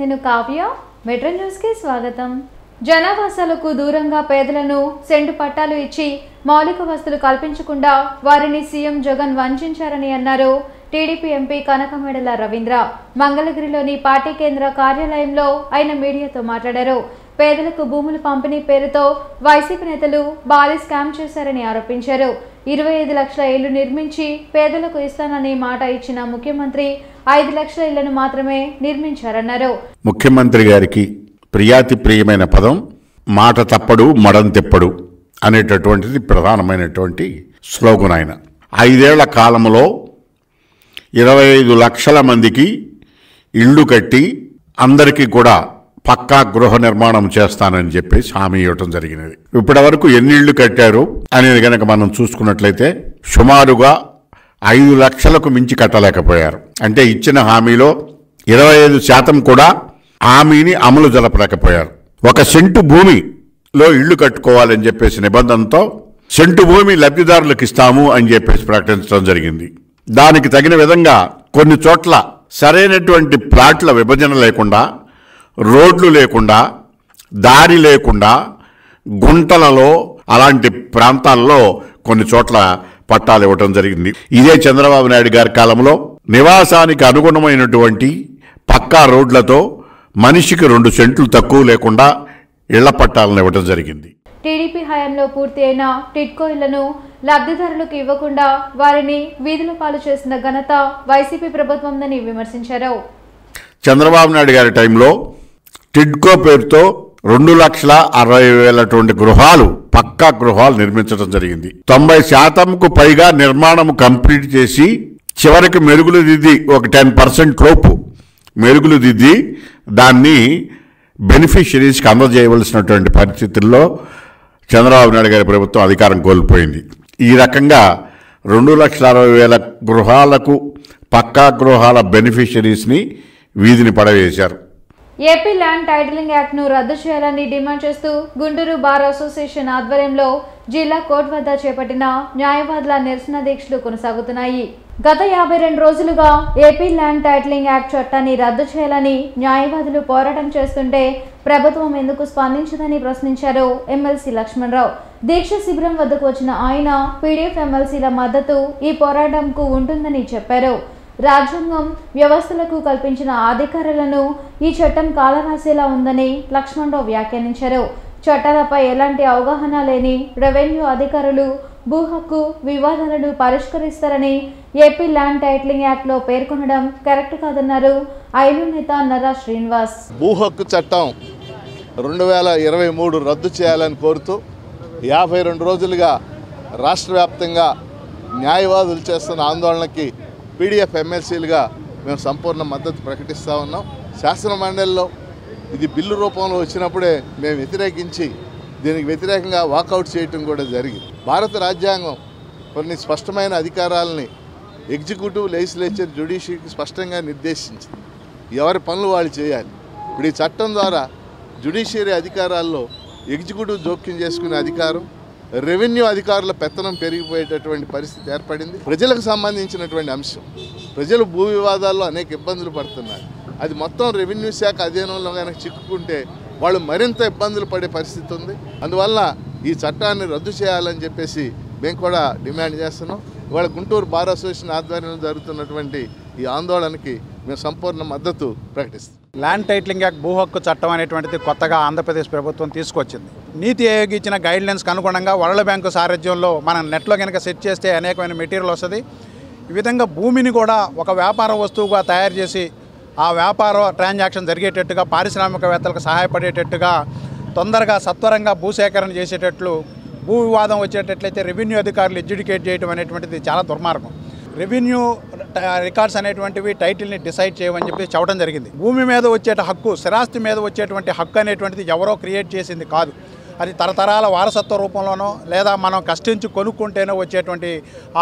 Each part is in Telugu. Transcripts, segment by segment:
నేను కావ్య. మెట్రో న్యూస్ కి స్వాగతం. జనావాసాలకు దూరంగా పేదలను సెంటు పట్టాలు ఇచ్చి మౌలిక వసతులు కల్పించకుండా వారిని సీఎం జగన్ వంచారని అన్నారు టీడీపీ ఎంపీ కనకమేడల రవీంద్ర. మంగళగిరిలోని పార్టీ కేంద్ర కార్యాలయంలో ఆయన మీడియాతో మాట్లాడారు. పేదలకు భూముల పంపిణీ పేరుతో వైసీపీ నేతలు భారీ స్కామ్ చేశారని ఆరోపించారు. 25 లక్షల ఇళ్లు నిర్మించి పేదలకు ఇస్తానని మాట ఇచ్చిన ముఖ్యమంత్రి 5 లక్షల ఇళ్లను మాత్రమే నిర్మించారన్నారు. ముఖ్యమంత్రి గారికి ప్రియాతిప్రియమైన పదం మాట తప్పడు మడం తెప్పడు అనేటటువంటిది ప్రధానమైనటువంటి స్లోగన్. ఆయన 5 ఏళ్ల కాలంలో 25 లక్షల మందికి ఇళ్ళు కట్టి అందరికీ కూడా పక్కా గృహ నిర్మాణం చేస్తానని చెప్పేసి హామీ ఇవ్వటం జరిగినది. ఇప్పటి వరకు ఎన్ని ఇళ్లు కట్టారు అనేది కనుక మనం చూసుకున్నట్లయితే సుమారుగా 5 లక్షలకు మించి కట్టలేకపోయారు. అంటే ఇచ్చిన హామీలో 25% కూడా హామీని అమలు జరపలేకపోయారు. 1 సెంటు భూమిలో ఇళ్లు కట్టుకోవాలని చెప్పేసి నిబంధనతో సెంటు భూమి లబ్ధిదారులకు ఇస్తాము అని చెప్పేసి ప్రకటించడం జరిగింది. దానికి తగిన విధంగా కొన్ని చోట్ల సరైనటువంటి ప్లాట్ల విభజన లేకుండా, రోడ్లు లేకుండా, దారి లేకుండా, గుంటలలో అలాంటి ప్రాంతాల్లో కొన్ని చోట్ల పట్టాలు ఇవ్వటం జరిగింది. ఇదే చంద్రబాబు నాయుడు గారి కాలంలో నివాసానికి అనుగుణమైనటువంటి పక్కా రోడ్లతో మనిషికి 2 సెంట్లు తక్కువ లేకుండా ఇళ్ల పట్టాలను ఇవ్వటం జరిగింది. టీడీపీ హయాంలో పూర్తి అయిన టిడ్కో ఇళ్లను లబ్ధిదారులకు ఇవ్వకుండా వారిని వీధుల పాలు చేసిన ఘనత వైసీపీ ప్రభుత్వందని విమర్శించారు. చంద్రబాబు నాయుడు గారి టైంలో టిడ్కో పేరుతో 2,60,000 గృహాలు, పక్కా గృహాలు నిర్మించడం జరిగింది. 90%కు పైగా నిర్మాణం కంప్లీట్ చేసి చివరికి మెరుగులు దిద్ది ఒక 10% లోపు మెరుగులు దిద్ది దాన్ని బెనిఫిషరీస్కి అందజేయవలసినటువంటి పరిస్థితుల్లో చంద్రబాబు నాయుడు గారి ప్రభుత్వం అధికారం కోల్పోయింది. ఈ రకంగా 2,60,000 గృహాలకు పక్కా గృహాల బెనిఫిషరీస్ని వీధిని పడవేశారు. ఏపీ ల్యాండ్ టైటిలింగ్ యాక్ట్ను రద్దు చేయాలని డిమాండ్ చేస్తూ గుంటూరు బార్ అసోసియేషన్ ఆధ్వర్యంలో జిల్లా కోర్టు వద్ద చేపట్టిన న్యాయవాదుల నిరసన దీక్షలు కొనసాగుతున్నాయి. గత 52 రోజులుగా ఏపీ ల్యాండ్ టైటిలింగ్ యాక్ట్ చట్టాన్ని రద్దు చేయాలని న్యాయవాదులు పోరాటం చేస్తుంటే ప్రభుత్వం ఎందుకు స్పందించదని ప్రశ్నించారు ఎమ్మెల్సీ లక్ష్మణరావు. దీక్ష శిబిరం వద్దకు వచ్చిన ఆయన పీడీఎఫ్ ఎమ్మెల్సీల మద్దతు ఈ పోరాటంకు ఉంటుందని చెప్పారు. రాజ్యాంగం వ్యవస్థలకు కల్పించిన అధికారాలను ఈ చట్టం కాలరాసేలా ఉందని లక్ష్మణరావు వ్యాఖ్యానించారు. చట్టాలపై ఎలాంటి అవగాహన లేని రెవెన్యూ అధికారులు భూ హక్కు వివాదాలను పరిష్కరిస్తారని ఏపీ ల్యాండ్ టైటిలింగ్ యాక్ట్లో పేర్కొనడం కరెక్ట్ కాదన్నారు ఐలు నేత నర్రా శ్రీనివాస్. భూ హక్కు చట్టం 2023 రద్దు చేయాలని కోరుతూ 52 రోజులుగా రాష్ట్ర వ్యాప్తంగా న్యాయవాదులు చేస్తున్న ఆందోళనకి పీడీఎఫ్ ఎమ్మెల్సీలుగా మేము సంపూర్ణ మద్దతు ప్రకటిస్తూ ఉన్నాం. శాసన మండలిలో ఇది బిల్లు రూపంలో వచ్చినప్పుడే మేము వ్యతిరేకించి దీనికి వ్యతిరేకంగా వాకౌట్ చేయటం కూడా జరిగింది. భారత రాజ్యాంగం కొన్ని స్పష్టమైన అధికారాలని ఎగ్జిక్యూటివ్, లెజిస్లేచర్, జ్యుడిషియరీకి స్పష్టంగా నిర్దేశించింది. ఎవరి పనులు వాళ్ళు చేయాలి. ఇప్పుడు ఈ చట్టం ద్వారా జ్యుడిషియరీ అధికారాల్లో ఎగ్జిక్యూటివ్ జోక్యం చేసుకునే అధికారం, రెవెన్యూ అధికారుల పెత్తనం పెరిగిపోయేటటువంటి పరిస్థితి ఏర్పడింది. ప్రజలకు సంబంధించినటువంటి అంశం. ప్రజలు భూ వివాదాల్లో అనేక ఇబ్బందులు పడుతున్నారు. అది మొత్తం రెవెన్యూ శాఖ అధీనంలో కనుక చిక్కుకుంటే వాళ్ళు మరింత ఇబ్బందులు పడే పరిస్థితి ఉంది. అందువల్ల ఈ చట్టాన్ని రద్దు చేయాలని చెప్పేసి మేము కూడా డిమాండ్ చేస్తున్నాం. ఇవాళ గుంటూరు బార్ అసోసియేషన్ ఆధ్వర్యంలో జరుగుతున్నటువంటి ఈ ఆందోళనకి మేము సంపూర్ణ మద్దతు ప్రకటిస్తాం. ల్యాండ్ టైటిలింగ్ యాక్ట్ భూ హక్కు చట్టం అనేటువంటిది కొత్తగా ఆంధ్రప్రదేశ్ ప్రభుత్వం తీసుకొచ్చింది. నీతి ఆయోగ్ ఇచ్చిన గైడ్లైన్స్కి అనుగుణంగా వరల్డ్ బ్యాంకు సారథ్యంలో మనం నెట్లో కనుక సెట్ చేస్తే అనేకమైన మెటీరియల్ వస్తుంది. ఈ విధంగా భూమిని కూడా ఒక వ్యాపార వస్తువుగా తయారు చేసి ఆ వ్యాపార ట్రాన్సాక్షన్ జరిగేటట్టుగా, పారిశ్రామికవేత్తలకు సహాయపడేటట్టుగా, తొందరగా సత్వరంగా భూసేకరణ చేసేటట్లు, భూ వివాదం వచ్చేటట్లయితే రెవెన్యూ అధికారులు ఎడ్యుకేట్ చేయడం అనేటువంటిది చాలా దుర్మార్గం. రెవెన్యూ రికార్డ్స్ అనేటువంటివి టైటిల్ని డిసైడ్ చేయమని చెప్పి చెప్పడం జరిగింది. భూమి మీద వచ్చే హక్కు, స్థిరాస్తి మీద వచ్చేటువంటి హక్కు అనేటువంటిది ఎవరో క్రియేట్ చేసింది కాదు. అది తరతరాల వారసత్వ రూపంలోనో లేదా మనం కష్టించి కొనుక్కుంటేనో వచ్చేటువంటి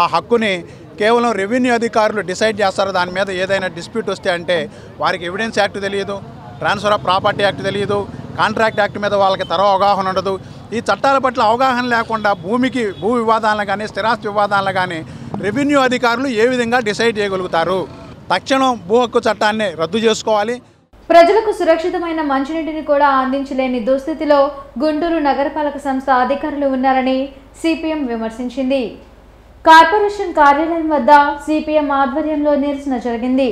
ఆ హక్కుని కేవలం రెవెన్యూ అధికారులు డిసైడ్ చేస్తారు. దాని మీద ఏదైనా డిస్ప్యూట్ వస్తే అంటే వారికి ఎవిడెన్స్ యాక్ట్ తెలియదు, ట్రాన్స్ఫర్ ఆఫ్ ప్రాపర్టీ యాక్ట్ తెలియదు, కాంట్రాక్ట్ యాక్ట్ మీద వాళ్ళకి అవగాహన ఉండదు. ఈ చట్టాల పట్ల అవగాహన లేకుండా భూ వివాదాలను కానీ, స్థిరాస్తి వివాదాలను కానీ రెవెన్యూ అధికారులు ఏ విధంగా డిసైడ్ చేయగలుగుతారు? తక్షణం భూ హక్కు చట్టాన్ని రద్దు చేసుకోవాలి. ప్రజలకు సురక్షితమైన మంచినీటిని కూడా అందించలేని దుస్థితిలో గుంటూరు నగరపాలక సంస్థ అధికారులు ఉన్నారని సిపిఎం విమర్శించింది. కార్పొరేషన్ కార్యాలయం వద్ద సిపిఎం ఆధ్వర్యంలో నిరసన జరిగింది.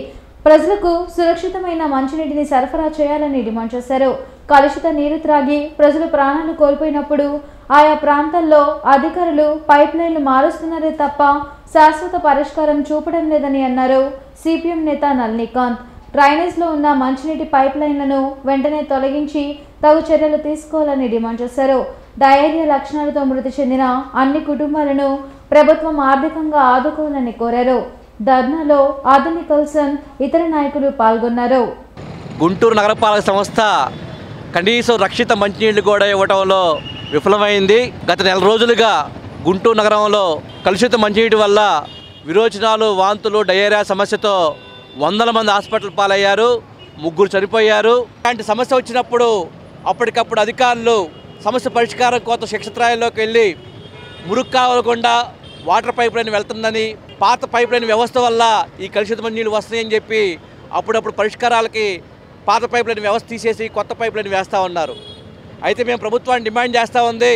ప్రజలకు సురక్షితమైన మంచినీటిని సరఫరా చేయాలని డిమాండ్ చేశారు. కలుషిత నీరు త్రాగి ప్రజలు ప్రాణాలు కోల్పోయినప్పుడు ఆయా ప్రాంతాల్లో అధికారులు పైప్ లైన్లు మారుస్తున్నారే తప్ప శాశ్వత పరిష్కారం చూపడం లేదని అన్నారు సిపిఎం నేత నళినీకాంత్. డ్రైనేజ్లో ఉన్న మంచినీటి పైప్ లైన్లను వెంటనే తొలగించి తగు చర్యలు తీసుకోవాలని డిమాండ్ చేశారు. డయేరియా లక్షణాలతో మృతి చెందిన అన్ని కుటుంబాలను ప్రభుత్వం ఆర్థికంగా ఆదుకోవాలని కోరారు. ధర్నాలో ఆధునిక కల్సన్ ఇతర నాయకులు పాల్గొన్నారు. గుంటూరు నగరపాలక సంస్థ కనీసం రక్షిత మంచినీళ్లు కూడా ఇవ్వడంలో విఫలమైంది. గత నెల రోజులుగా గుంటూరు నగరంలో కలుషిత మంచినీటి వల్ల విరోచనాలు, వాంతులు, డయేరియా సమస్యతో వందల మంది హాస్పిటల్ పాలయ్యారు. 3 చనిపోయారు. ఇలాంటి సమస్య వచ్చినప్పుడు అప్పటికప్పుడు అధికారులు సమస్య పరిష్కారం కోసం క్షేత్రస్థాయిలోకి వెళ్ళి మురుగు కావకుండా వాటర్ పైప్ లైన్ వెళ్తుందని, పాత పైప్ లైన్ వ్యవస్థ వల్ల ఈ కలుషిత మంచినీళ్ళు వస్తున్నాయని చెప్పి అప్పుడప్పుడు పరిష్కారాలకి పాత పైప్ లైన్ వ్యవస్థ తీసేసి కొత్త పైప్ లైన్ వేస్తూ ఉన్నారు. అయితే మేము ప్రభుత్వాన్ని డిమాండ్ చేస్తూ ఉంది,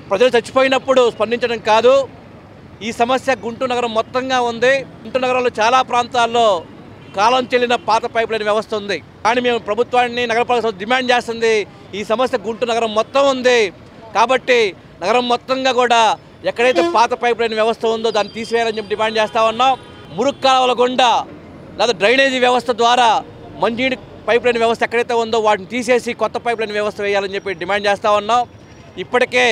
ప్రజలు చచ్చిపోయినప్పుడు స్పందించడం కాదు, ఈ సమస్య గుంటూరు నగరం మొత్తంగా ఉంది. గుంటూరు నగరంలో చాలా ప్రాంతాల్లో కాలం చెల్లిన పాత పైప్ లైన్ వ్యవస్థ ఉంది. కానీ మేము ప్రభుత్వాన్ని, నగరపాలక సంస్థ డిమాండ్ చేస్తుంది, ఈ సమస్య గుంటూరు నగరం మొత్తం ఉంది కాబట్టి నగరం మొత్తంగా కూడా ఎక్కడైతే పాత పైప్ లైన్ వ్యవస్థ ఉందో దాన్ని తీసివేయాలని చెప్పి డిమాండ్ చేస్తూ ఉన్నాం. మురుగు కాలువల గుండా లేదా డ్రైనేజీ వ్యవస్థ ద్వారా మంచినీటి పైప్ లైన్ వ్యవస్థ ఎక్కడైతే ఉందో వాటిని తీసేసి కొత్త పైప్ లైన్ వ్యవస్థ వేయాలని చెప్పి డిమాండ్ చేస్తూ ఉన్నాం. ఇప్పటికే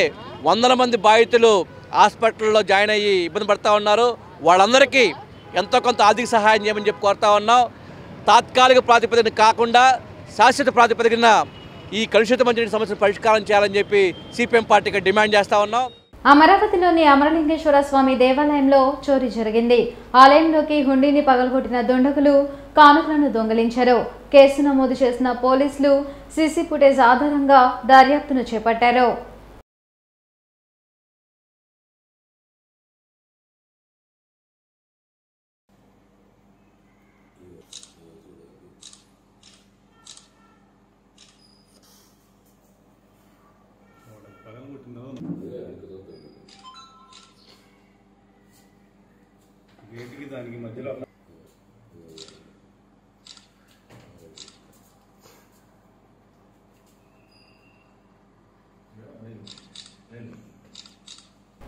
వందల మంది బాధితులు హాస్పిటల్లో జాయిన్ అయ్యి ఇబ్బంది పడుతూ ఉన్నారు. వాళ్ళందరికీ ఎంతో కొంత ఆర్థిక సహాయం చేయమని చెప్పి కోరుతా ఉన్నాం. తాత్కాలిక ప్రాతిపదికన కాకుండా శాశ్వత ప్రాతిపదికన ఈ కలుషిత మంచినీటి సమస్యను పరిష్కారం చేయాలని చెప్పి సిపిఎం పార్టీకి డిమాండ్ చేస్తూ ఉన్నాం. అమరావతిలోని అమరలింగేశ్వర స్వామి దేవాలయంలో చోరీ జరిగింది. ఆలయంలోకి హుండీని పగలగొట్టిన దుండగులు కానుకలను దొంగిలించారు. కేసు నమోదు చేసిన పోలీసులు సీసీ ఫుటేజ్ ఆధారంగా దర్యాప్తును చేపట్టారు. దానికి మధ్యలో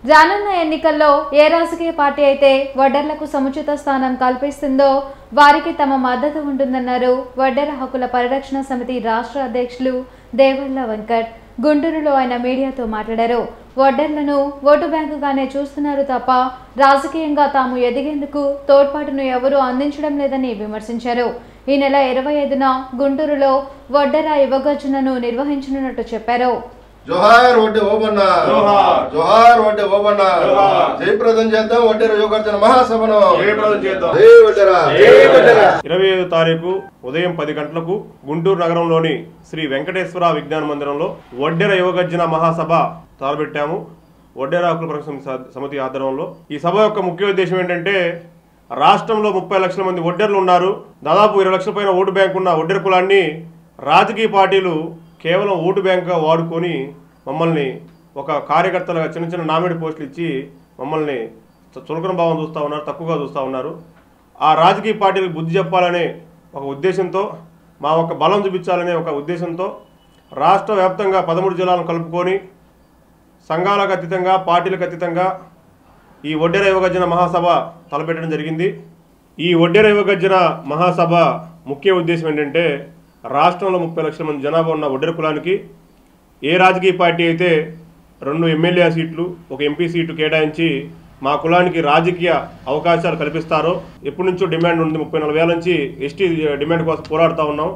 రానున్న ఎన్నికల్లో ఏ రాజకీయ పార్టీ అయితే వడ్డర్లకు సముచిత స్థానం కల్పిస్తుందో వారికి తమ మద్దతు ఉంటుందన్నారు వడ్డెర హక్కుల పరిరక్షణ సమితి రాష్ట్ర అధ్యక్షులు దేవల్ల వెంకట్. గుంటూరులో ఆయన మీడియాతో మాట్లాడారు. వడ్డర్లను ఓటు బ్యాంకుగానే చూస్తున్నారు తప్ప రాజకీయంగా తాము ఎదిగేందుకు తోడ్పాటును ఎవరూ అందించడం లేదని విమర్శించారు. ఈ నెల 25న గుంటూరులో వడ్డెర యువగర్జనను నిర్వహించనున్నట్టు చెప్పారు. జోహార్ వడ్డే ఓబన్న, జోహార్ వడ్డే ఓబన్న, జయప్రదం చేద్దాం వడ్డెర యువగర్జన మహాసభను జయప్రదం చేద్దాం. 25వ తారీఖు ఉదయం 10 గంటలకు గుంటూరు నగరంలోని శ్రీ వెంకటేశ్వర విజ్ఞాన మందిరంలో వడ్డెర యువగర్జన మహాసభ తలపెట్టాము. వడ్డెర హక్కుల పరిరక్షణ సమితి ఆధ్వర్యంలో ఈ సభ యొక్క ముఖ్య ఉద్దేశం ఏంటంటే, రాష్ట్రంలో 30 లక్షల మంది వడ్డెర్లు ఉన్నారు. దాదాపు 20 లక్షల పైన ఓటు బ్యాంకు ఉన్న వడ్డెర కులాన్ని రాజకీయ పార్టీలు కేవలం ఓటు బ్యాంక్గా వాడుకొని మమ్మల్ని ఒక కార్యకర్తలుగా చిన్న చిన్న నామినేట్ పోస్టులు ఇచ్చి మమ్మల్ని చులకన భావం చూస్తూ ఉన్నారు, తక్కువగా చూస్తూ ఉన్నారు. ఆ రాజకీయ పార్టీలకు బుద్ధి చెప్పాలనే ఒక ఉద్దేశంతో, మా ఒక బలం చూపించాలనే ఒక ఉద్దేశంతో రాష్ట్ర వ్యాప్తంగా 13 జిల్లాలను కలుపుకొని సంఘాలకు అతీతంగా, పార్టీలకు అతీతంగా ఈ వడ్డెర యువగర్జన మహాసభ తలపెట్టడం జరిగింది. ఈ వడ్డెర యువగర్జన మహాసభ ముఖ్య ఉద్దేశం ఏంటంటే, రాష్ట్రంలో 30 లక్షల మంది జనాభా ఉన్న వడ్డెర కులానికి ఏ రాజకీయ పార్టీ అయితే 2 ఎమ్మెల్యే సీట్లు, 1 ఎంపీ సీటు కేటాయించి మా కులానికి రాజకీయ అవకాశాలు కల్పిస్తారో, ఎప్పటి నుంచో డిమాండ్ ఉంది. 30-40 ఏళ్ళ నుంచి ఎస్టీ డిమాండ్ కోసం పోరాడుతూ ఉన్నాం.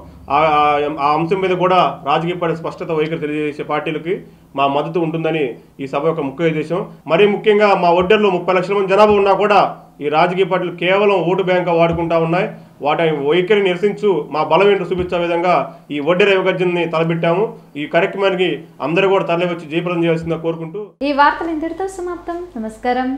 ఆ అంశం మీద కూడా రాజకీయ పార్టీ స్పష్టత వైఖరి తెలియజేసే పార్టీలకి మా మద్దతు ఉంటుందని ఈ సభ యొక్క ముఖ్య ఉద్దేశం. మరీ ముఖ్యంగా మా వడ్డెర్లో 30 లక్షల మంది జనాభా ఉన్నా కూడా ఈ రాజకీయ పార్టీలు కేవలం ఓటు బ్యాంక్గా వాడుకుంటా ఉన్నాయి. వాటి వైఖరి నిరసించు మా బలం ఏంటో చూపించే విధంగా ఈ వడ్డెర యువగర్జనని తలపెట్టాము. ఈ కార్యక్రమానికి అందరూ కూడా తరలి వచ్చి జయప్రదం చేయాల్సిందిగా కోరుకుంటూ ఈ వార్తలు ఇంతటితో సమాప్తం. నమస్కారం.